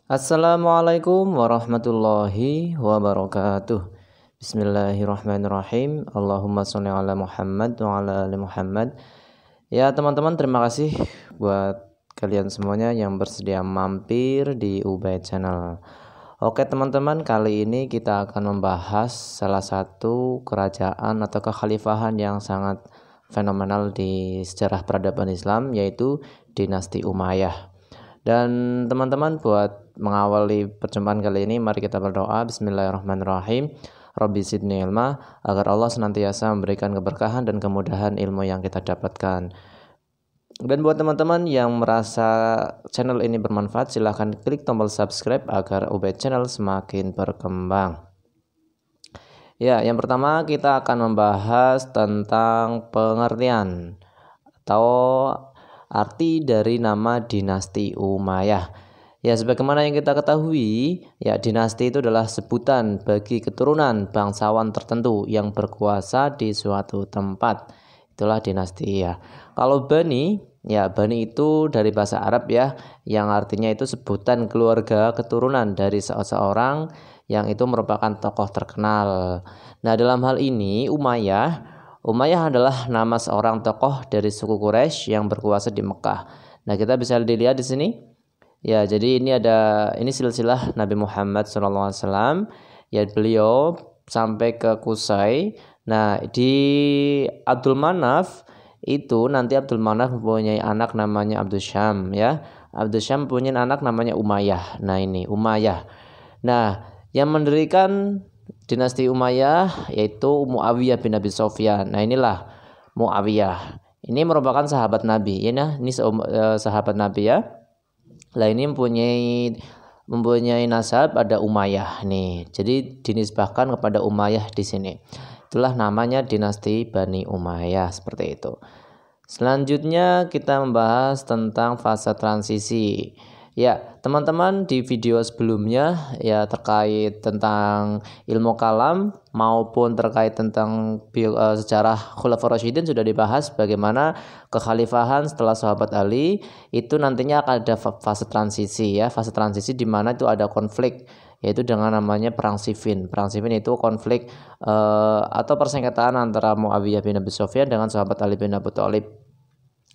Assalamualaikum warahmatullahi wabarakatuh. Bismillahirrahmanirrahim. Allahumma sholli ala Muhammad wa ala ali Muhammad. Ya teman-teman, terima kasih buat kalian semuanya yang bersedia mampir di Ubay Channel. Oke teman-teman, kali ini kita akan membahas salah satu kerajaan atau kekhalifahan yang sangat fenomenal di sejarah peradaban Islam, yaitu dinasti Umayyah. Dan teman-teman, buat mengawali perjumpaan kali ini, mari kita berdoa. Bismillahirrahmanirrahim. Rabbi zidni ilma, agar Allah senantiasa memberikan keberkahan dan kemudahan ilmu yang kita dapatkan. Dan buat teman-teman yang merasa channel ini bermanfaat, silahkan klik tombol subscribe agar Ubay Channel semakin berkembang. Ya, yang pertama kita akan membahas tentang pengertian atau arti dari nama dinasti Umayyah. Ya, sebagaimana yang kita ketahui, ya dinasti itu adalah sebutan bagi keturunan bangsawan tertentu yang berkuasa di suatu tempat. Itulah dinasti ya. Kalau Bani, ya Bani itu dari bahasa Arab ya, yang artinya itu sebutan keluarga keturunan dari seseorang yang itu merupakan tokoh terkenal. Nah, dalam hal ini Umayyah adalah nama seorang tokoh dari suku Quraisy yang berkuasa di Mekah. Nah, kita bisa dilihat di sini. Ya, jadi ini silsilah Nabi Muhammad SAW. Ya, beliau sampai ke Qusay. Nah, di Abdul Manaf itu nanti Abdul Manaf mempunyai anak namanya Abdul Syam ya. Abdul Syam punya anak namanya Umayyah. Nah, ini Umayyah. Nah, yang mendirikan dinasti Umayyah yaitu Muawiyah bin Abi Sufyan. Nah, inilah Muawiyah. Ini merupakan sahabat Nabi. Ya, nah, ini sahabat Nabi ya. Lah ini mempunyai nasab ada Umayyah nih. Jadi dinisbahkan kepada Umayyah di sini. Itulah namanya dinasti Bani Umayyah seperti itu. Selanjutnya kita membahas tentang fase transisi. Ya, teman-teman, di video sebelumnya ya terkait tentang ilmu kalam maupun terkait tentang sejarah Khulafaur Rasyidin sudah dibahas bagaimana kekhalifahan setelah sahabat Ali itu nantinya akan ada fase transisi ya, fase transisi di mana itu ada konflik, yaitu dengan namanya perang Siffin. Perang Siffin itu konflik atau persengketaan antara Muawiyah bin Abi Sufyan dengan sahabat Ali bin Abi Thalib.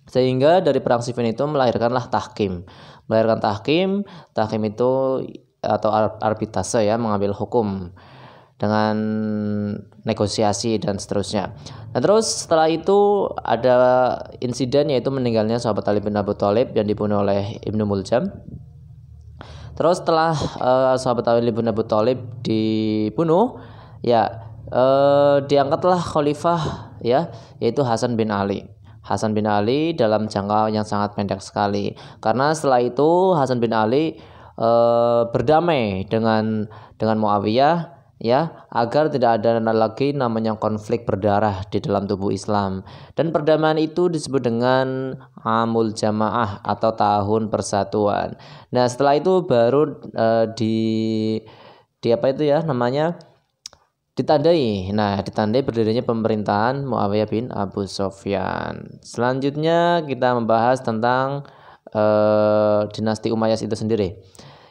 Sehingga dari perang Siffin itu melahirkanlah tahkim. Melahirkan tahkim itu atau arbitrase ya, mengambil hukum dengan negosiasi dan seterusnya. Nah, terus setelah itu ada insiden yaitu meninggalnya sahabat Ali bin Abi Thalib yang dibunuh oleh Ibnu Muljam. Terus setelah sahabat Ali bin Abi Thalib dibunuh, ya diangkatlah khalifah ya, yaitu Hasan bin Ali. Hasan bin Ali dalam jangka yang sangat pendek sekali. Karena setelah itu Hasan bin Ali berdamai dengan Muawiyah ya, agar tidak ada lagi namanya konflik berdarah di dalam tubuh Islam. Dan perdamaian itu disebut dengan Amul Jamaah atau tahun persatuan. Nah, setelah itu baru di apa itu ya namanya? Ditandai berdirinya pemerintahan Muawiyah bin Abu Sufyan. Selanjutnya kita membahas tentang dinasti Umayyah itu sendiri.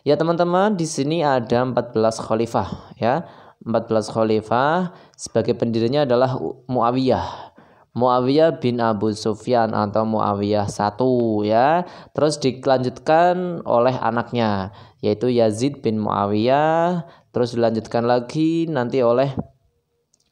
Ya teman-teman, di sini ada 14 khalifah ya. 14 khalifah, sebagai pendirinya adalah Muawiyah bin Abu Sufyan atau Muawiyah 1 ya. Terus dilanjutkan oleh anaknya yaitu Yazid bin Muawiyah. Terus dilanjutkan lagi nanti oleh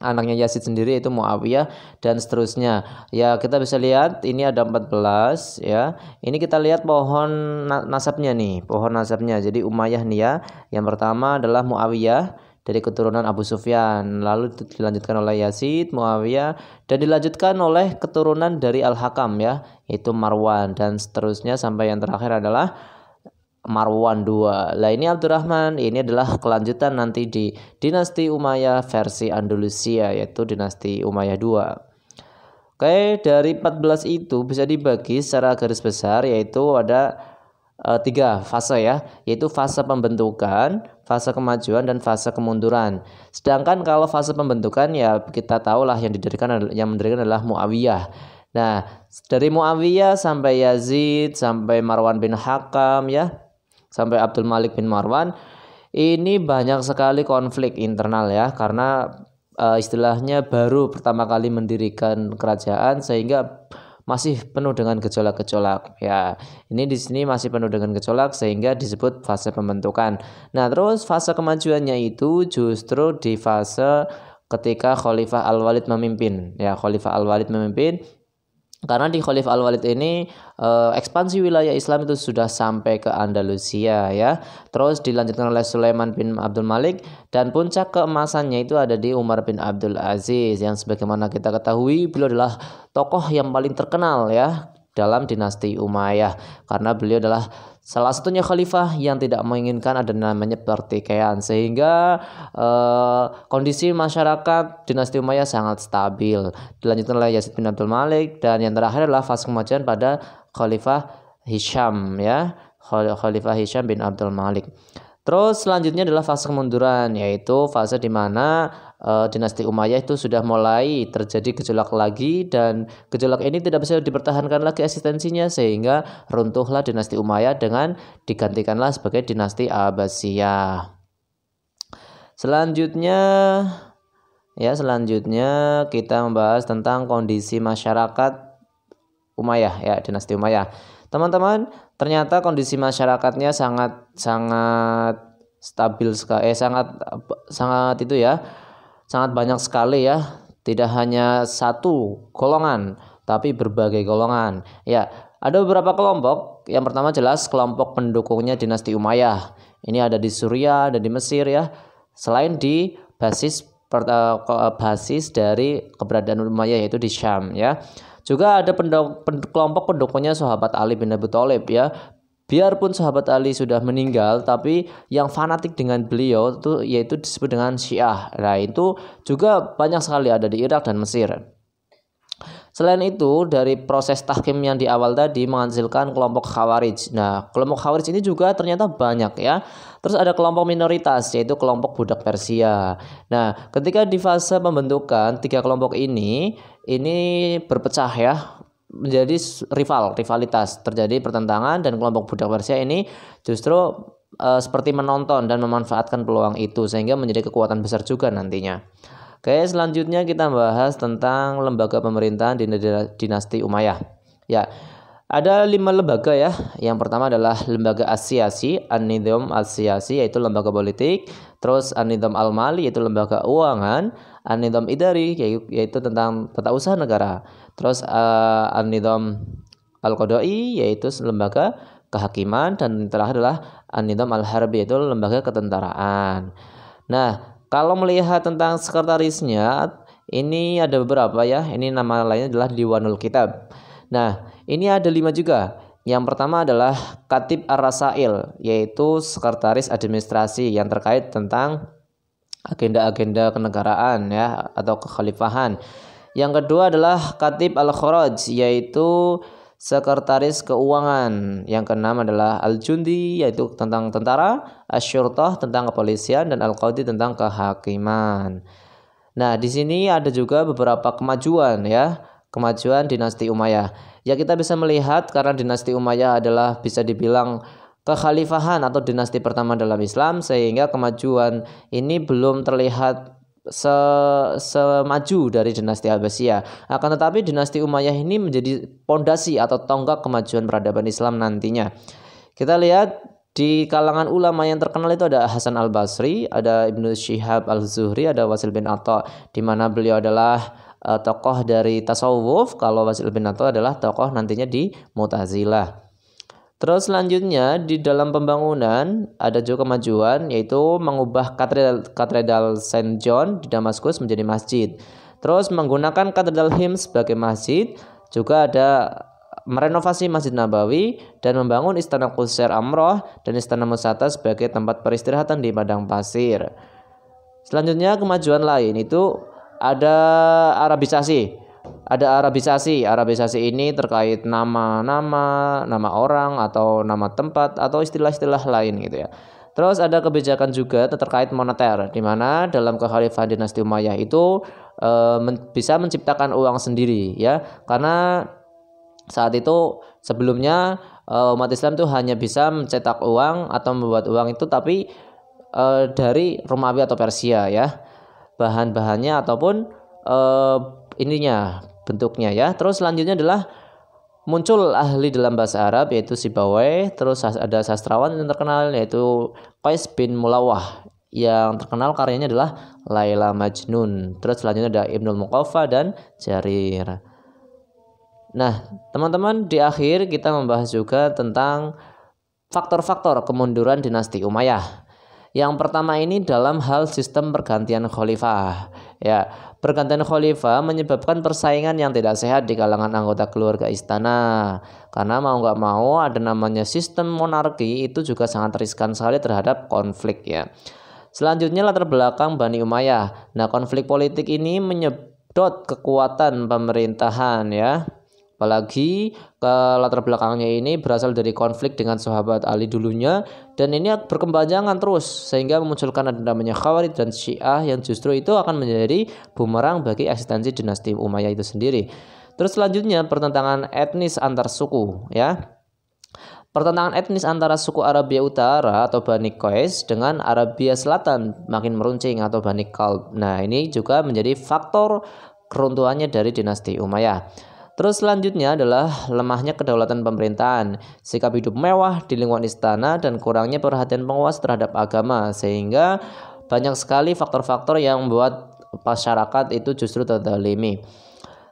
anaknya Yazid sendiri yaitu Muawiyah dan seterusnya. Ya, kita bisa lihat ini ada 14 ya. Ini kita lihat pohon nasabnya nih, pohon nasabnya. Jadi Umayyah nih ya. Yang pertama adalah Muawiyah dari keturunan Abu Sufyan, lalu dilanjutkan oleh Yazid, Muawiyah, dan dilanjutkan oleh keturunan dari Al-Hakam ya, yaitu Marwan, dan seterusnya sampai yang terakhir adalah Marwan II. Lah ini Abdurrahman, ini adalah kelanjutan nanti di dinasti Umayyah versi Andalusia, yaitu dinasti Umayyah II. Oke, dari 14 itu bisa dibagi secara garis besar, yaitu ada 3 fase ya, yaitu fase pembentukan, fase kemajuan, dan fase kemunduran. Sedangkan kalau fase pembentukan ya kita tahulah yang mendirikan adalah Muawiyah. Nah, dari Muawiyah sampai Yazid, sampai Marwan bin Hakam ya, sampai Abdul Malik bin Marwan, ini banyak sekali konflik internal ya, karena istilahnya baru pertama kali mendirikan kerajaan sehingga masih penuh dengan gejolak-gejolak ya. Ini di sini masih penuh dengan gejolak sehingga disebut fase pembentukan. Nah, terus fase kemajuannya itu justru di fase ketika Khalifah Al-Walid memimpin ya. Khalifah Al-Walid memimpin karena di Khalifah Al-Walid ini ekspansi wilayah Islam itu sudah sampai ke Andalusia ya. Terus dilanjutkan oleh Sulaiman bin Abdul Malik, dan puncak keemasannya itu ada di Umar bin Abdul Aziz yang sebagaimana kita ketahui beliau adalah tokoh yang paling terkenal ya dalam dinasti Umayyah, karena beliau adalah salah satunya khalifah yang tidak menginginkan ada namanya pertikaian, sehingga kondisi masyarakat dinasti Umayyah sangat stabil. Dilanjutkan oleh Yazid bin Abdul Malik, dan yang terakhir adalah fase kemajuan pada Khalifah Hisham ya, Khalifah Hisham bin Abdul Malik. Terus selanjutnya adalah fase kemunduran, yaitu fase di mana dinasti Umayyah itu sudah mulai terjadi gejolak lagi, dan gejolak ini tidak bisa dipertahankan lagi eksistensinya, sehingga runtuhlah dinasti Umayyah dengan digantikanlah sebagai dinasti Abbasiyah. Selanjutnya kita membahas tentang kondisi masyarakat Umayyah ya, dinasti Umayyah. Teman-teman, ternyata kondisi masyarakatnya sangat stabil sekali, sangat banyak sekali ya. Tidak hanya satu golongan, tapi berbagai golongan. Ya, ada beberapa kelompok. Yang pertama jelas kelompok pendukungnya dinasti Umayyah. Ini ada di Suriah, ada di Mesir ya. Selain di basis dari keberadaan Umayyah, yaitu di Syam ya. Juga ada kelompok pendukungnya sahabat Ali bin Abi Thalib ya. Biarpun sahabat Ali sudah meninggal, tapi yang fanatik dengan beliau itu yaitu disebut dengan Syiah. Nah, itu juga banyak sekali ada di Irak dan Mesir. Selain itu, dari proses tahkim yang di awal tadi menghasilkan kelompok Khawarij. Nah, kelompok Khawarij ini juga ternyata banyak ya. Terus ada kelompok minoritas, yaitu kelompok budak Persia. Nah, ketika di fase pembentukan tiga kelompok ini berpecah ya, menjadi rivalitas, terjadi pertentangan, dan kelompok budak Persia ini justru seperti menonton dan memanfaatkan peluang itu sehingga menjadi kekuatan besar juga nantinya. Oke, selanjutnya kita bahas tentang lembaga pemerintahan di dinasti Umayyah. Ya, ada 5 lembaga ya. Yang pertama adalah lembaga as-siyasi, an-nizam as-siyasi, yaitu lembaga politik. Terus an-nizam al-mali, yaitu lembaga keuangan. An-nizam idari, yaitu tentang tata usaha negara. Terus an-nizam al-qadai, yaitu lembaga kehakiman. Dan terakhir adalah an-nizam al-harbi, yaitu lembaga ketentaraan. Nah, kalau melihat tentang sekretarisnya, ini ada beberapa ya. Ini nama lainnya adalah Diwanul Kitab. Nah, ini ada 5 juga. Yang pertama adalah Katib Ar-Rasail, yaitu sekretaris administrasi yang terkait tentang agenda-agenda kenegaraan ya, atau kekhalifahan. Yang kedua adalah Katib Al-Khuraj, yaitu sekretaris keuangan. Yang keenam adalah Al-Jundi, yaitu tentang tentara, Asy-Syurtah tentang kepolisian, dan Al-Qadi tentang kehakiman. Nah, di sini ada juga beberapa kemajuan ya, kemajuan dinasti Umayyah. Ya, kita bisa melihat karena dinasti Umayyah adalah bisa dibilang kekhalifahan atau dinasti pertama dalam Islam, sehingga kemajuan ini belum terlihat semaju dari dinasti Abbasiyah. Akan tetapi dinasti Umayyah ini menjadi pondasi atau tonggak kemajuan peradaban Islam nantinya. Kita lihat di kalangan ulama yang terkenal itu ada Hasan al-Basri, ada Ibnu Syihab al-Zuhri, ada Wasil bin Atha, di mana beliau adalah tokoh dari tasawuf, kalau Wasil bin Atha adalah tokoh nantinya di Mu'tazilah. Terus selanjutnya di dalam pembangunan ada juga kemajuan, yaitu mengubah katedral Saint John di Damaskus menjadi masjid. Terus menggunakan katedral Hims sebagai masjid. Juga ada merenovasi Masjid Nabawi dan membangun Istana Qusyair Amroh dan Istana Musata sebagai tempat peristirahatan di padang pasir. Selanjutnya kemajuan lain itu ada Arabisasi. Arabisasi ini terkait nama orang atau nama tempat atau istilah-istilah lain gitu ya. Terus ada kebijakan juga terkait moneter, di mana dalam kekhalifahan dinasti Umayyah itu bisa menciptakan uang sendiri ya, karena saat itu sebelumnya umat Islam tuh hanya bisa mencetak uang atau membuat uang itu tapi dari Romawi atau Persia ya, bahan-bahannya ataupun ininya bentuknya ya. Terus selanjutnya adalah muncul ahli dalam bahasa Arab yaitu Sibawayh. Terus ada sastrawan yang terkenal yaitu Qais bin Mulawah, yang terkenal karyanya adalah Laila Majnun. Terus selanjutnya ada Ibnul Muqaffa dan Jarir. Nah, teman-teman, di akhir kita membahas juga tentang faktor-faktor kemunduran dinasti Umayyah. Yang pertama ini dalam hal sistem pergantian khalifah. Ya, pergantian khalifah menyebabkan persaingan yang tidak sehat di kalangan anggota keluarga istana. Karena mau nggak mau ada namanya sistem monarki itu juga sangat riskan sekali terhadap konflik ya. Selanjutnya latar belakang Bani Umayyah. Nah, konflik politik ini menyedot kekuatan pemerintahan ya. Apalagi ke latar belakangnya ini berasal dari konflik dengan sahabat Ali dulunya, dan ini berkepanjangan terus sehingga memunculkan ada namanya Khawarij dan Syiah yang justru itu akan menjadi bumerang bagi eksistensi dinasti Umayyah itu sendiri. Terus selanjutnya pertentangan etnis antar suku ya. Pertentangan etnis antara suku Arabia Utara atau Bani Qais dengan Arabia Selatan makin meruncing atau Bani Kalb. Nah, ini juga menjadi faktor keruntuhannya dari dinasti Umayyah. Terus selanjutnya adalah lemahnya kedaulatan pemerintahan, sikap hidup mewah di lingkungan istana, dan kurangnya perhatian penguasa terhadap agama, sehingga banyak sekali faktor-faktor yang membuat masyarakat itu justru terzalimi.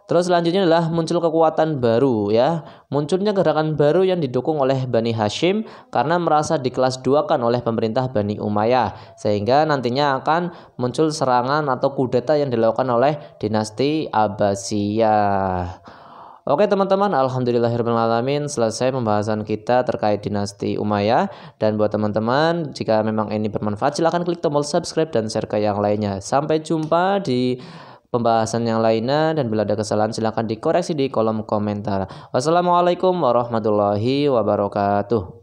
Terus selanjutnya adalah muncul kekuatan baru ya, munculnya gerakan baru yang didukung oleh Bani Hashim karena merasa dikelas duakan oleh pemerintah Bani Umayyah, sehingga nantinya akan muncul serangan atau kudeta yang dilakukan oleh dinasti Abbasiyah. Oke teman-teman, alhamdulillahirrahmanirrahim, selesai pembahasan kita terkait dinasti Umayyah. Dan buat teman-teman, jika memang ini bermanfaat, silahkan klik tombol subscribe dan share ke yang lainnya. Sampai jumpa di pembahasan yang lainnya, dan bila ada kesalahan silahkan dikoreksi di kolom komentar. Wassalamualaikum warahmatullahi wabarakatuh.